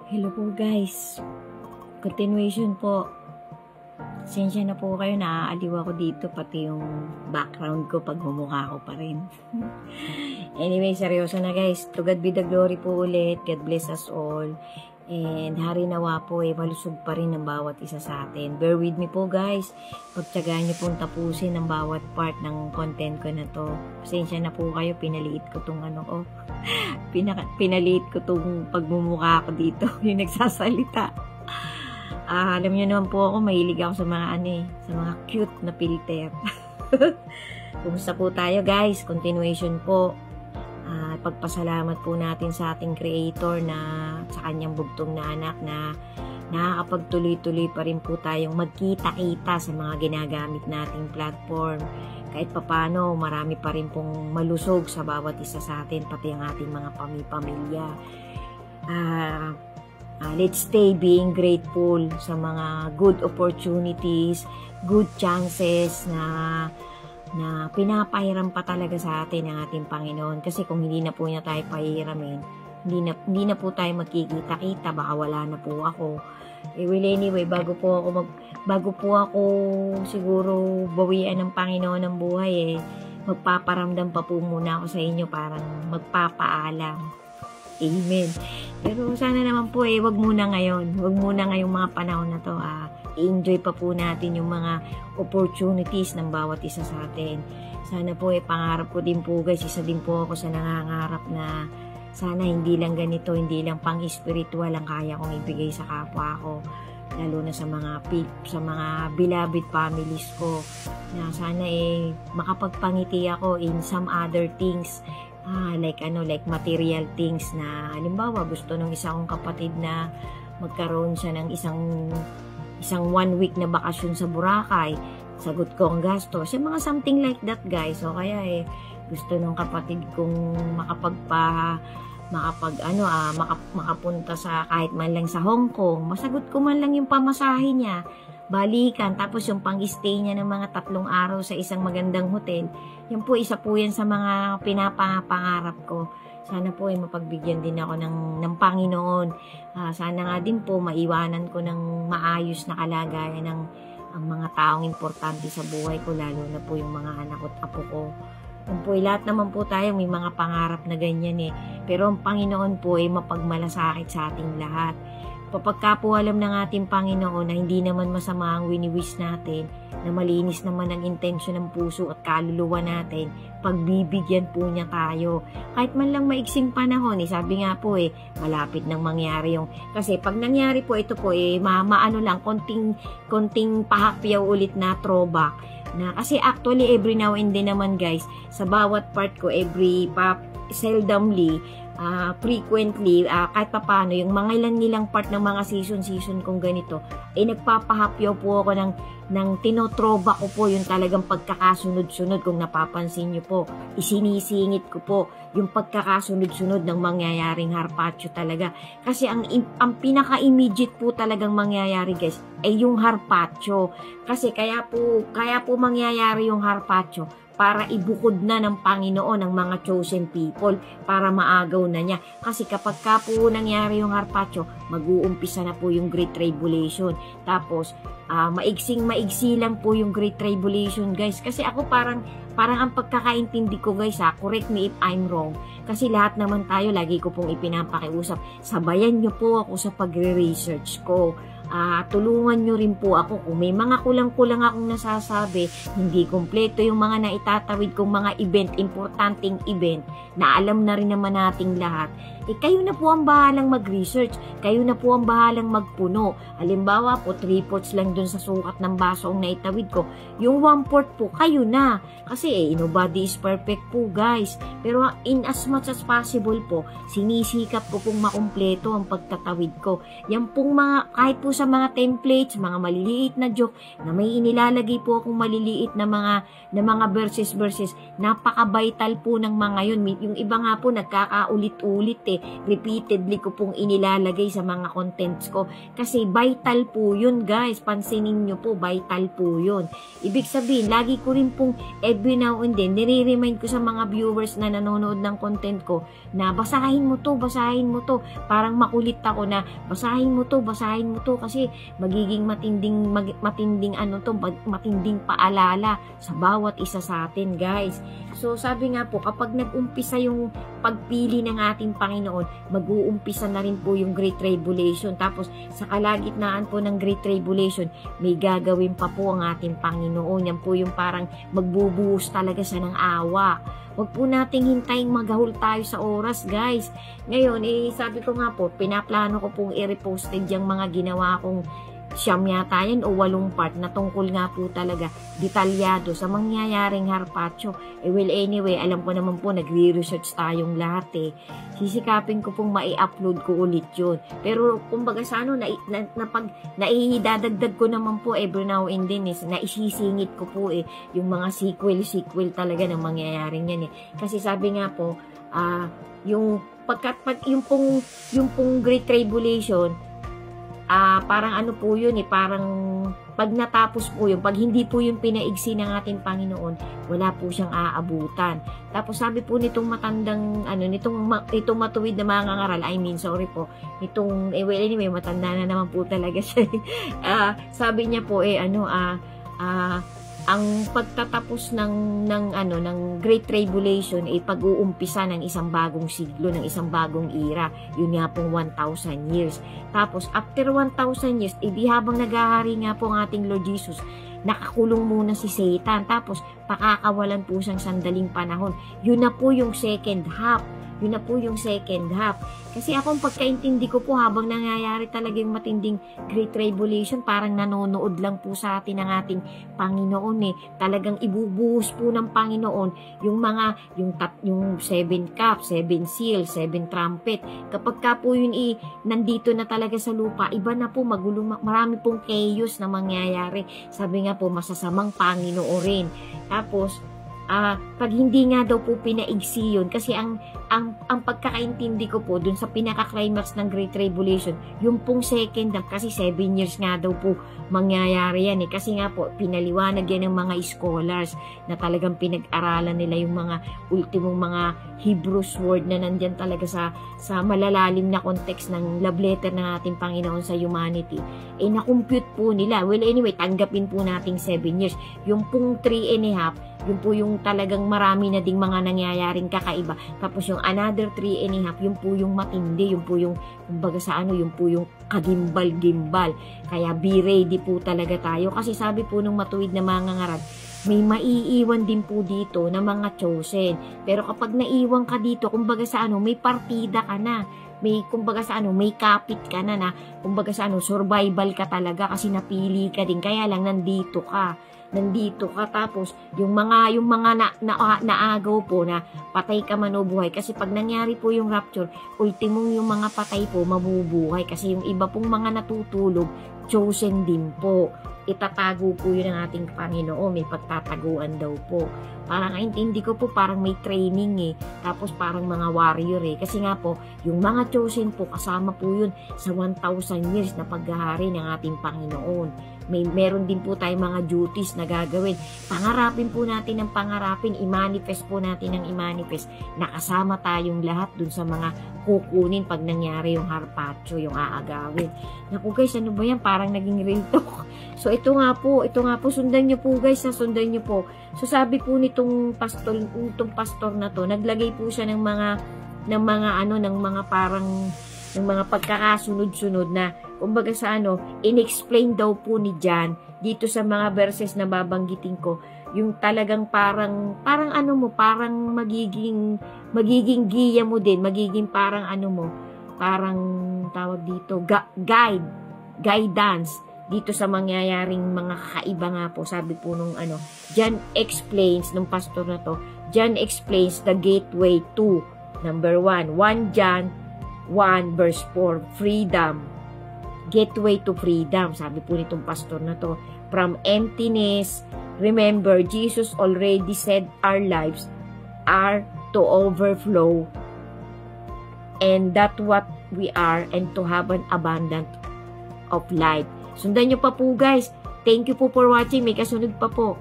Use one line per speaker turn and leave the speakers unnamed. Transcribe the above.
Hello po guys. Continuation po. Pasensya na po kayo, naaaliw ako dito, pati yung background ko pag mumukha ko pa rin. Anyway, seryoso na guys. To God be the glory po ulit. God bless us all. And hari nawa po malusog pa rin ng bawat isa sa atin. Bear with me po guys. Pagtyagaan niyo pong tapusin ang bawat part ng content ko na to. Pasensya na po kayo, pinaliit ko tong pinaliit ko tong pagmumukha ko dito. Yung nagsasalita. Alam niyo naman po ako, mahilig ako sa mga sa mga cute na filter. Kumusta po tayo guys? Continuation po. Pagpasalamat po natin sa ating creator na sa kanyang bugtong na anak na nakakapagtuloy-tuloy pa rin po tayong magkita-kita sa mga ginagamit nating platform. Kahit papano, marami pa rin pong malusog sa bawat isa sa atin, pati ang ating mga pamilya. Let's stay being grateful sa mga good opportunities, good chances na pinapahiram pa talaga sa atin ng ating Panginoon. Kasi kung hindi na po niya tayo pahihiramin, hindi na po tayo magkikita-kita, baka wala na po ako. Well, anyway, bago po ako siguro bawian ng Panginoon ng buhay, magpaparamdam pa po muna ako sa inyo, parang magpapaalam. Amen. Pero sana naman po wag muna ngayon. Wag muna ngayong mga panahon na to. I-enjoy pa po natin yung mga opportunities ng bawat isa sa atin. Sana po pangarap ko din po guys, isa din po ako sa nangangarap na sana hindi lang ganito, hindi lang pang-spiritual ang kaya kong ibigay sa kapwa ko. Lalo na sa mga beloved families ko. Na sana makapagpangiti ako in some other things. Like material things na halimbawa gusto ng isa kong kapatid na magkaroon siya ng isang 1 week na bakasyon sa Boracay, sagot ko ang gastos, yung mga something like that guys. So kaya gusto ng kapatid kong makapunta sa kahit man lang sa Hong Kong, masagot ko man lang yung pamasahe niya, balikan, tapos yung pang-stay niya ng mga 3 araw sa isang magandang hotel. Yan po, isa po yan sa mga pinapangarap ko. Sana po mapagbigyan din ako ng Panginoon. Sana nga din po maiwanan ko ng maayos na kalagayan ng ang mga taong importante sa buhay ko, lalo na po yung mga anak at apo ko. Yung po, lahat naman po tayo may mga pangarap na ganyan Pero ang Panginoon po mapagmalasakit sa ating lahat. Kapagka po alam ng ating Panginoon na hindi naman masama ang wini-wish natin, na malinis naman ang intensyon ng puso at kaluluwa natin, pagbibigyan po niya tayo. Kahit man lang maiksing panahon, sabi nga po malapit nang mangyari yung, kasi pag nangyari po ito po maano lang, konting pahapyaw ulit na throwback. Na, kasi actually every now and then naman guys, sa bawat part ko, seldomly, frequently, kahit paano, yung mga ilang part ng mga season kong ganito, nagpapahapyaw po ako ng tinotroba ko po yung talagang pagkakasunod-sunod. Kung napapansin nyo po, isinisingit ko po yung pagkakasunod-sunod ng mangyayaring harpacho talaga. Kasi ang pinaka-immediate po talagang mangyayari guys, yung harpacho. Kasi kaya po mangyayari yung harpacho, para ibukod na ng Panginoon ang mga chosen people, para maagaw na niya. Kasi kapag po nangyari yung harpacho, mag-uumpisa na po yung Great Tribulation. Tapos, maigsing-maigsi lang po yung Great Tribulation, guys. Kasi ako parang ang pagkakaintindi ko, guys, correct me if I'm wrong. Kasi lahat naman tayo, lagi ko pong ipinapakiusap, sabayan nyo po ako sa pagre-research ko. Tulungan nyo rin po ako kung may mga kulang-kulang akong nasasabi, hindi kompleto yung mga naitatawid kong mga event, importanteng event na alam na rin naman nating lahat. Kayo na po ang bahalang mag-research, kayo na po ang bahalang magpuno. Halimbawa po, 3/4 lang dun sa sukat ng baso ang naitawid ko, yung 1/4 po, kayo na. Kasi nobody is perfect po guys, pero in as much as possible po, sinisikap ko pong makumpleto ang pagtatawid ko. Yan pong kahit po sa mga templates, mga maliliit na joke, na may inilalagay po akong maliliit na mga verses, napaka-vital po ng mga yun. Yung iba nga po nagkakaulit-ulit repeatedly ko pong inilalagay sa mga contents ko. Kasi vital po yun guys, pansinin nyo po, vital po yun. Ibig sabihin, lagi ko rin pong every now and then, nire-remind ko sa mga viewers na nanonood ng content ko, na basahin mo to, parang makulit ako na basahin mo to, kasi magiging matinding paalala sa bawat isa sa atin guys. So sabi nga po, kapag nag-umpisa yung pagpili ng ating Panginoon, mag-uumpisa na rin po yung Great Tribulation. Tapos sa kalagitnaan po ng Great Tribulation, may gagawin pa po ang ating Panginoon. Yan po yung parang magbubuhos talaga siya ng awa. Huwag po nating hintayin magahol tayo sa oras guys. Ngayon, sabi ko nga po, pinaplano ko pong i-reposted yung mga ginawa kong siyam yata yan o 8 part na tungkol nga po talaga detalyado sa mangyayaring Harpacho. Well anyway, alam ko naman po nagre-research tayong lahat sisikapin ko pong mai-upload ko ulit yun. Pero kumbaga sa naidadagdag ko naman po every now and then naisisingit ko po yung mga sequel talaga ng mangyayaring yan kasi sabi nga po yung pong Great Tribulation, parang ano po yun parang pag natapos po yun, pag hindi po yung pinaigsi ng ating Panginoon, wala po siyang aabutan. Tapos sabi po nitong matandang, nitong matuwid na mga ngaral, well anyway, matanda na naman po talaga siya. Sabi niya po ang pagtatapos ng Great Tribulation ay pag-uumpisa ng isang bagong siglo, ng isang bagong era. Yun nga pong 1,000 years. Tapos, after 1,000 years, di habang naghahari nga po ang ating Lord Jesus, nakakulong muna si Satan. Tapos, pakakawalan po siyang sandaling panahon. Yun na po yung second half. Kasi akong pagkaintindi ko po habang nangyayari talaga yung matinding Great Tribulation, parang nanonood lang po sa atin ng ating Panginoon Talagang ibubuhos po ng Panginoon yung 7 cups, 7 seals, 7 trumpet. Kapag ka po yun nandito na talaga sa lupa, iba na po, marami pong chaos na mangyayari. Sabi nga po, masasamang Panginoon. Tapos, pag hindi nga daw po pinaigsi yun, kasi ang pagkakaintindi ko po dun sa pinaka-climax ng Great Tribulation, yung pong second half, kasi 7 years nga daw po mangyayari yan kasi nga po pinaliwanag yan ng mga scholars na talagang pinag-aralan nila yung mga ultimong mga Hebrews word na nandyan talaga sa malalalim na context ng love letter ng ating Panginoon sa humanity. Na-compute po nila. Well anyway, tanggapin po nating 7 years. Yung pong 3 and a half, yun po yung talagang marami na ding mga nangyayaring kakaiba. Tapos yung another 3 and a half, yun po yung matindi, yun po yung, kumbaga sa yun po yung kagimbal-gimbal. Kaya be ready po talaga tayo. Kasi sabi po nung matuwid na mga ngaral, may maiiwan din po dito na mga chosen. Pero kapag naiwan ka dito, kumbaga sa may partida ka na. May kumbaga sa may kapit ka na kumbaga sa survival ka talaga kasi napili ka din. Kaya lang nandito ka tapos yung mga naagaw po na patay ka man o buhay, kasi pag nangyari po yung rapture, ultimong yung mga patay po mabubuhay, kasi yung iba pong mga natutulog chosen din po. Itatago po yun ng ating Panginoon, may pagtataguan daw po. Parang intindi ko po, parang may training tapos parang mga warrior kasi nga po yung mga chosen po kasama po yun sa 1,000 years na paghahari ng ating Panginoon. Meron din po tayong mga duties na gagawin. Pangarapin po natin ng pangarapin, i-manifest po natin ng i-manifest. Nakasama tayong lahat dun sa mga kukunin pag nangyari yung Harpacho, yung aagawin. Naku guys, ano ba yan? Parang naging real talk. So ito nga po, sundan nyo po guys, sundan nyo po. So sabi po nitong pastor na to, naglagay po siya ng mga pagkakasunod-sunod na kumbaga sa inexplain daw po ni John dito sa mga verses na babanggitin ko, yung talagang parang magiging giya mo din, magiging parang parang tawag dito, guidance dito sa mangyayaring mga kakaiba nga po. Sabi po nung John explains, nung pastor na to, John explains the gateway to number 1 John 1 verse 4, freedom. Gateway to freedom, sabi po nitong pastor na to. From emptiness, remember, Jesus already said our lives are to overflow and that what we are, and to have an abundant of life. Sundan nyo pa po guys. Thank you po for watching. May kasunod pa po.